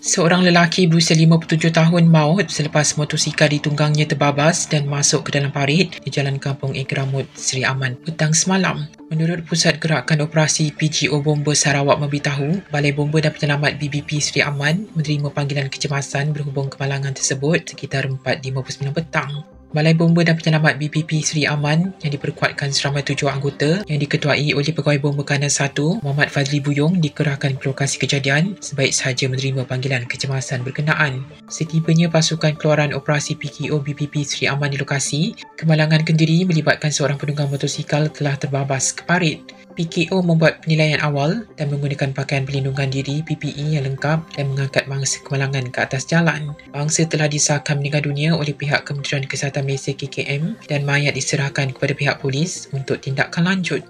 Seorang lelaki berusia 57 tahun maut selepas motosikal ditunggangnya terbabas dan masuk ke dalam parit di Jalan Kampung Ikramut, Seri Aman petang semalam. Menurut Pusat Gerakan Operasi PGO Bomba Sarawak memberitahu, Balai Bomba dan Penyelamat BBP Seri Aman menerima panggilan kecemasan berhubung kemalangan tersebut sekitar 4:59 petang. Balai Bomba dan Penyelamat BBP Seri Aman yang diperkuatkan seramai 7 anggota yang diketuai oleh Pegawai Bomba Kanan 1 Muhammad Fazli Buyung dikerahkan ke lokasi kejadian sebaik sahaja menerima panggilan kecemasan berkenaan. Setibanya pasukan keluaran operasi PKO BBP Seri Aman di lokasi, kemalangan kendiri melibatkan seorang penunggang motosikal telah terbabas ke parit. PKO membuat penilaian awal dan menggunakan pakaian perlindungan diri PPE yang lengkap dan mengangkat mangsa kemalangan ke atas jalan. Mangsa telah disahkan meninggal dunia oleh pihak Kementerian Kesihatan Malaysia KKM dan mayat diserahkan kepada pihak polis untuk tindakan lanjut.